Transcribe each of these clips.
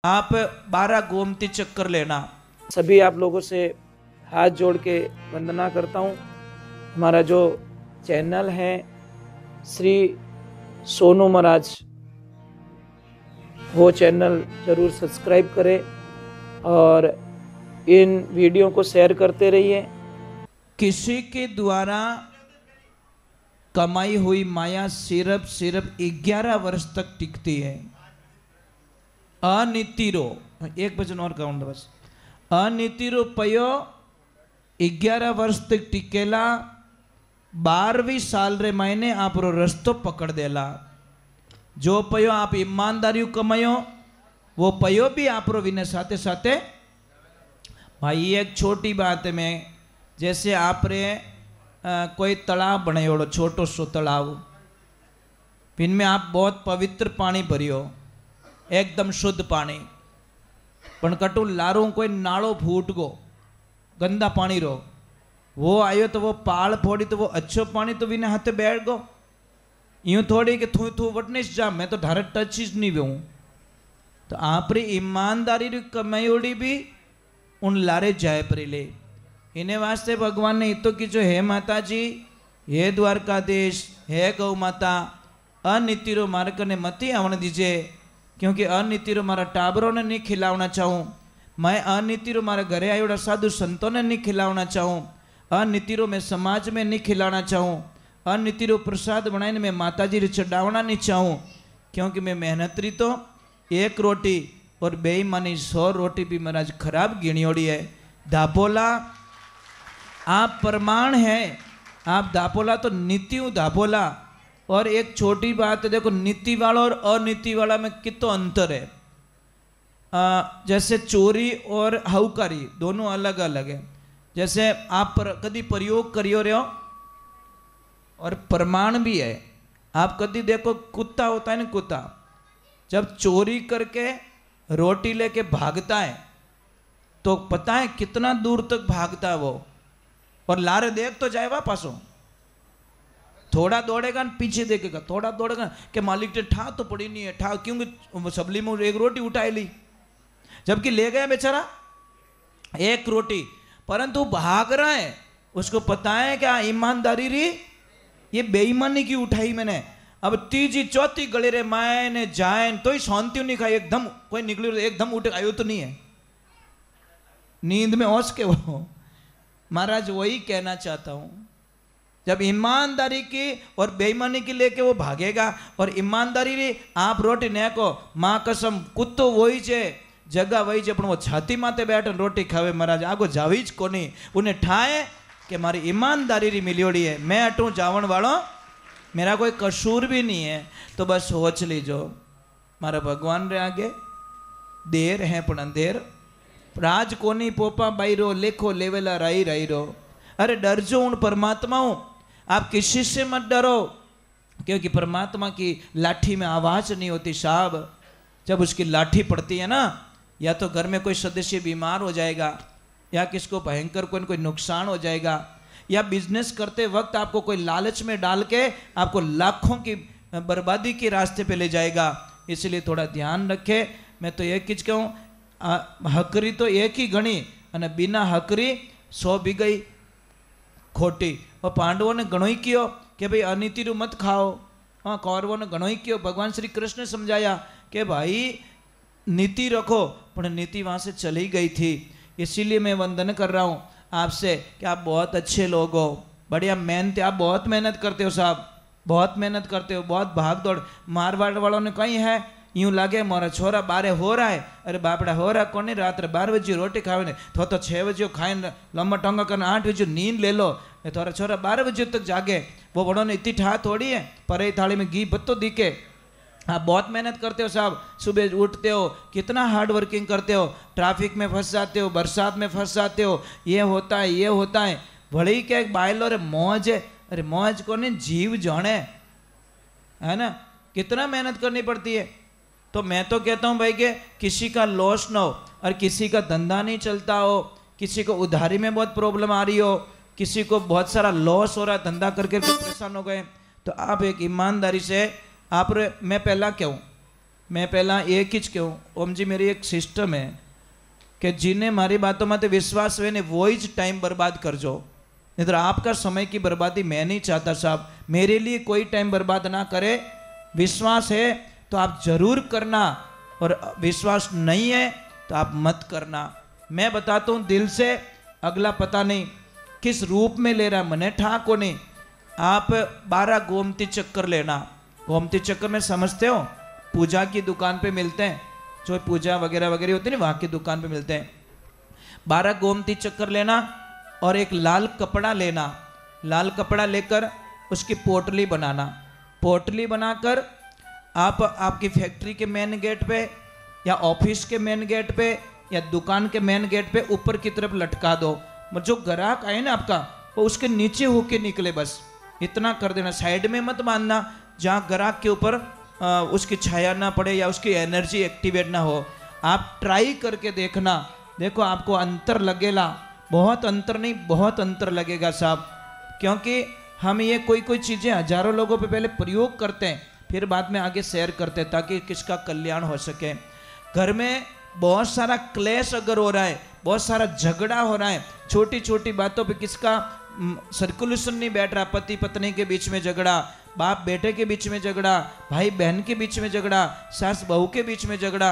आप 12 गोमती चक्कर लेना। सभी आप लोगों से हाथ जोड़ के वंदना करता हूँ। हमारा जो चैनल है श्री सोनू महाराज, वो चैनल जरूर सब्सक्राइब करें और इन वीडियो को शेयर करते रहिए। किसी के द्वारा कमाई हुई माया सिर्फ 11 वर्ष तक टिकती है। अनितिरो एक वचन और कहूँ बस, अनितिरो पयो 11 वर्ष तक टिकेला। 12वीं साल रे महीने आप रो रस्तो पकड़ देला। जो पयो आप ईमानदारी कमायो वो पयो भी आप रो विने साथे साथे। भाई एक छोटी बात है, मैं जैसे आप रे कोई तालाब बनायोड़ो, छोटो सो तालाब, इनमें आप बहुत पवित्र पानी भरियो, एकदम शुद्ध पानी, पण कटु लारू कोई नाड़ो फूट गो, गंदा पानी रो, वो आयो तो वो पाल फोड़ी तो वो अच्छो पानी तो विने हाथे बैठ गो। यूं थोड़ी कि थू थू वटनिस जा, मैं तो धारे टच ही नहीं हूँ। तो आप री ईमानदारी री कमायोड़ी भी उन लारे जाए परे ले। इन्हें वास्ते भगवान ने तो कि जो हे माता जी, हे द्वारकाधीश, हे गौ माता, अनितिरो मार्ग ने मती आवन दीजिए, क्योंकि अनितिरो मारा टाबरों ने नहीं खिलावना चाहूँ। मैं अनितिरो मारे घरे आयोड़ा साधु संतों ने नहीं खिलावना चाहूँ। अनितिरो मैं समाज में नहीं खिलाना चाहूँ। अनितिरो प्रसाद बनाने में माता जी रे चढ़ावना नहीं चाहूँ, क्योंकि मैं मेहनतरी तो एक रोटी और बेईमानी 100 रोटी भी महाराज खराब गिणियोड़ी है। दापोला आप प्रमाण है, आप दापोला तो नीतियों दापोला। और एक छोटी बात है, देखो नीति वाला और अनीति वाला में कितना अंतर है। जैसे चोरी और हौकारी दोनों अलग अलग है। जैसे आप कभी प्रयोग करियो रहे हो और प्रमाण भी है। आप कभी देखो कुत्ता होता है ना, कुत्ता जब चोरी करके रोटी लेके भागता है तो पता है कितना दूर तक भागता है वो, और लारे देख तो जाए वापस हो, थोड़ा दौड़ेगा न पीछे देखेगा, थोड़ा दौड़ेगा कि मालिक ने ठा तो पड़ी नहीं है, ठा क्योंकि सबली में एक रोटी उठाई ली, जबकि ले गया बेचारा एक रोटी, परंतु भाग रहा है। उसको पता है क्या ईमानदारी री, ये बेईमानी की उठाई मैंने। अब तीजी चौथी गले रे मैंने जाए तो ही शांति नहीं खाई, एकदम कोई निकली एकदम उठ आयो तो नहीं है, नींद में होश के वो। महाराज वही कहना चाहता हूं, जब ईमानदारी की और बेईमानी की लेके वो भागेगा, और ईमानदारी री आप रोटी ने को मां कसम कुत्तो वही छे, जगह वही छे, पण वो छाती माथे बैठ रोटी खावे महाराज आगो जावी ज कोनी। उन्हें ठाए कि मारी ईमानदारी री मिलियोड़ी है, मैं अटू जावण वालों, मेरा कोई कसूर भी नहीं है। तो बस सोच लीजो मारा भगवान रे आगे देर है पण अंधेर, राज कोनी पोपा बाईरो, लेखो लेवेला राई राई रो। अरे डर जो उन परमात्मा हूं, आप किसी से मत डरो, क्योंकि परमात्मा की लाठी में आवाज नहीं होती साहब। जब उसकी लाठी पड़ती है ना, या तो घर में कोई सदस्य बीमार हो जाएगा, या किसको भयंकर कोई नुकसान हो जाएगा, या बिजनेस करते वक्त आपको कोई लालच में डाल के आपको लाखों की बर्बादी के रास्ते पे ले जाएगा। इसलिए थोड़ा ध्यान रखे। मैं तो एक चीज कहूँ, हकरी तो एक ही गणी અને बिना हकरी 100 भी गई खोटी। और पांडवों ने घणो ही कियो कि भाई अनीति मत खाओ। हाँ, कौरवों ने घणो ही कियो। भगवान श्री कृष्ण ने समझाया कि भाई नीति रखो, पर नीति वहाँ से चली गई थी। इसीलिए मैं वंदन कर रहा हूँ आपसे कि आप बहुत अच्छे लोग हो, बढ़िया मेहनत, आप बहुत मेहनत करते हो साहब, बहुत मेहनत करते हो, बहुत भाग दौड़। मारवाड़ वालों ने कहीं है यूं लागे मोरा छोरा 12 हो रहा है, अरे बापड़ा हो रहा कौन, रात 12 बजे रोटी खावे ने तो 6 बजे खाए लंबा टंगा करना 8 बजे नींद ले लो, थोड़ा छोरा 12 बजे तक जागे। वो बड़ों ने इतनी ठा थोड़ी है, पर थाली में घी बत्तो दिखे। आप बहुत मेहनत करते हो साहब, सुबह उठते हो, कितना हार्ड वर्किंग करते हो, ट्रैफिक में फंस जाते हो, बरसात में फंस जाते हो, ये होता है ये होता है। भले ही क्या बायलो रे मौज है, अरे मौज को नहीं जीव जाने, है ना, कितना मेहनत करनी पड़ती है। तो मैं तो कहता हूँ भाई कि किसी का लॉस ना हो, और किसी का धंधा नहीं चलता हो, किसी को उधारी में बहुत प्रॉब्लम आ रही हो, किसी को बहुत सारा लॉस हो रहा है, धंधा करके परेशान हो गए, तो आप एक ईमानदारी से आप मैं पहला कहूँ मैं पहला एक ही कहूँ ओम जी, मेरी एक सिस्टम है कि जिन्हें मारी बातों में विश्वास हुए ने वो ही टाइम बर्बाद कर जो, नहीं तो आपका समय की बर्बादी मैं नहीं चाहता साहब। मेरे लिए कोई टाइम बर्बाद ना करे। विश्वास है तो आप जरूर करना, और विश्वास नहीं है तो आप मत करना। मैं बताता हूँ दिल से, अगला पता नहीं किस रूप में ले रहा, मने ठाको नहीं। आप 12 गोमती चक्कर लेना। गोमती चक्कर में समझते हो, पूजा की दुकान पे मिलते हैं, जो पूजा वगैरह वगैरह होती है ना, वहाँ की दुकान पे मिलते हैं। 12 गोमती चक्कर लेना और एक लाल कपड़ा लेना। लाल कपड़ा लेकर उसकी पोटली बनाना। पोटली बनाकर आप आपकी फैक्ट्री के मेन गेट पे या ऑफिस के मेन गेट पे या दुकान के मेन गेट पे ऊपर की तरफ लटका दो। जो ग्राहक आए ना आपका, वो उसके नीचे होके निकले, बस इतना कर देना। साइड में मत बांधना जहाँ ग्राहक के ऊपर उसकी छाया ना पड़े या उसकी एनर्जी एक्टिवेट ना हो। आप ट्राई करके देखना, देखो आपको अंतर लगेगा। बहुत अंतर नहीं, बहुत अंतर लगेगा साहब। क्योंकि हम ये कोई चीज़ें हजारों लोगों पे पहले प्रयोग करते हैं, फिर बाद में आगे शेयर करते हैं ताकि किसका कल्याण हो सके। घर में बहुत सारा क्लेश अगर हो रहा है, बहुत सारा झगड़ा हो रहा है, छोटी छोटी बातों पे किसका सर्कुलेशन नहीं बैठ रहा, पति पत्नी के बीच में झगड़ा, बाप बेटे के बीच में झगड़ा, भाई बहन के बीच में झगड़ा, सास बहू के बीच में झगड़ा,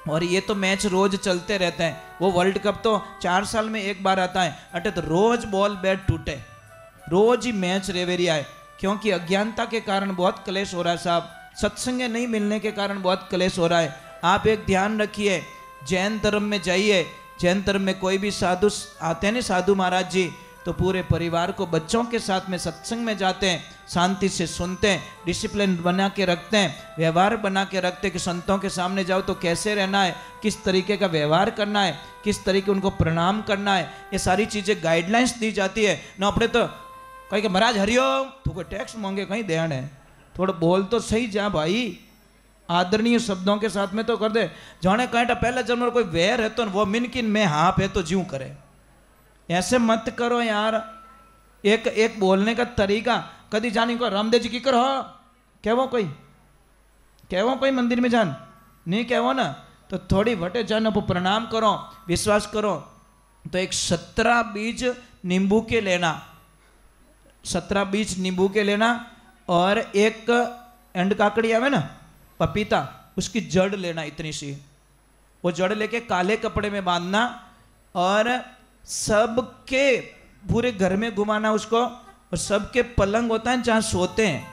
और ये तो मैच रोज चलते रहते हैं। वो वर्ल्ड कप तो 4 साल में एक बार आता है, अटे तो रोज बॉल बैट टूटे, रोज ही मैच रेवेरिया है। क्योंकि अज्ञानता के कारण बहुत क्लेश हो रहा है साहब, सत्संग नहीं मिलने के कारण बहुत क्लेश हो रहा है। आप एक ध्यान रखिए, जैन धर्म में जाइए, जैन धर्म में कोई भी साधु आते हैं ना, साधु महाराज जी, तो पूरे परिवार को बच्चों के साथ में सत्संग में जाते हैं, शांति से सुनते हैं, डिसिप्लिन बना के रखते हैं, व्यवहार बना के रखते हैं कि संतों के सामने जाओ तो कैसे रहना है, किस तरीके का व्यवहार करना है, किस तरीके उनको प्रणाम करना है, ये सारी चीज़ें गाइडलाइंस दी जाती है ना। अपने तो कहीं कि महाराज हरिओम, तो कोई टैक्स मांगे कहीं ध्यान है, थोड़ा बोल तो सही जा भाई, आदरणीय शब्दों के साथ में तो कर दे। जाने कहीं पहले जन्म कोई वैर है तो वो मिनकिन में हाँ पे तो ज्यों करे, ऐसे मत करो यार। एक बोलने का तरीका, कभी जानी को रामदेव जी की करो, कहवो कोई मंदिर में जान नहीं कहवो ना, तो थोड़ी वटे जान वो प्रणाम करो, विश्वास करो। तो एक 17 बीज नींबू के लेना, 17 बीज नींबू के लेना, और एक एंड काकड़ी आवे ना पपीता, उसकी जड़ लेना इतनी सी, वो जड़ लेके काले कपड़े में बांधना और सबके पूरे घर में घुमाना उसको, और सबके पलंग होता है जहाँ सोते हैं,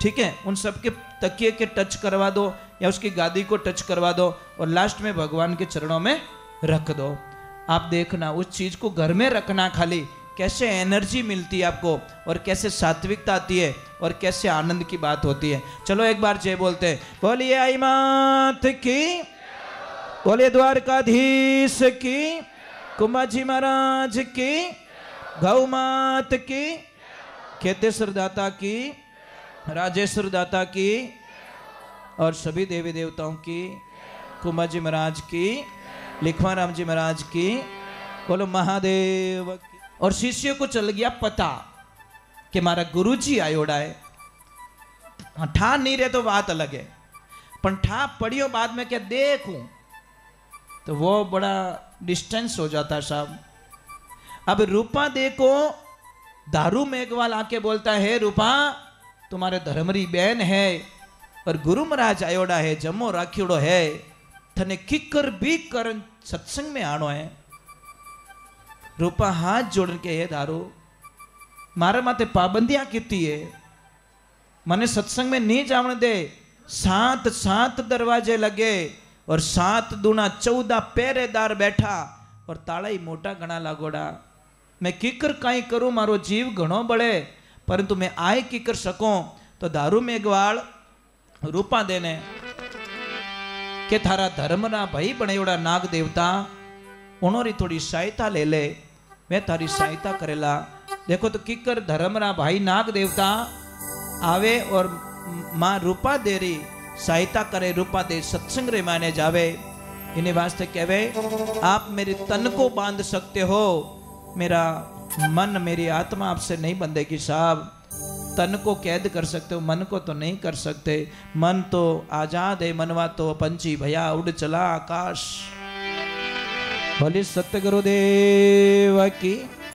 ठीक है, उन सबके तकिए के टच करवा दो या उसकी गादी को टच करवा दो, और लास्ट में भगवान के चरणों में रख दो। आप देखना उस चीज को घर में रखना, खाली कैसे एनर्जी मिलती है आपको, और कैसे सात्विकता आती है, और कैसे आनंद की बात होती है। चलो एक बार जय बोलते हैं, बोलिए आई मात की, बोलिए द्वारकाधीश की, कुंभाजी महाराज की, गौ मात की, खेतेश्वर दाता की, राजेश्वर दाता की, और सभी देवी देवताओं की, कुंभाजी महाराज की, लिखवाराम जी महाराज की, बोलो महादेव की। और शिष्य को चल गया पता कि मारा गुरुजी आयोड़ा है। ठा नहीं रहे तो बात अलग है, पर ठा पड़ियो बाद में क्या देखूं, तो वो बड़ा डिस्टेंस हो जाता है साहब। अब रूपा देखो, दारू मेघवाल आके बोलता है, रूपा तुम्हारे धर्मरी बहन है और गुरु महाराज आयोड़ा है, जमो राखियोड़ो है, थने किकर भी कर सत्संग में आनो है। रूपा हाथ जोड़ के, है दारू मारे माथे पाबंदियां कीती है, मने सत्संग में नहीं जाने दे, 7 दरवाजे लगे और 7 दूना 14 पहरेदार बैठा, और ताला ही मोटा घना लागोड़ा। मैं किकर काई करूं, मारो जीव घणो बड़े, परंतु मैं आय की कर सकूं। तो दारू मेघवाल रूपा देने के थारा धर्म ना भाई बनेड़ा नाग देवता, उन्होंने थोड़ी सहायता ले ले, मैं थारी सहायता करेला। देखो तो किकर धर्म ना भाई नाग देवता आवे और मां रूपा देरी सहायता करे, रूपा दे सत्संग रे माने जावे। इन्हें वास्ते कहवे, आप मेरे तन को बांध सकते हो, मेरा मन मेरी आत्मा आपसे नहीं बंधेगी साहब। तन को कैद कर सकते हो, मन को तो नहीं कर सकते। मन तो आजाद है, मनवा तो पंछी भया उड़ चला आकाश। बोले सतगुरुदेव की।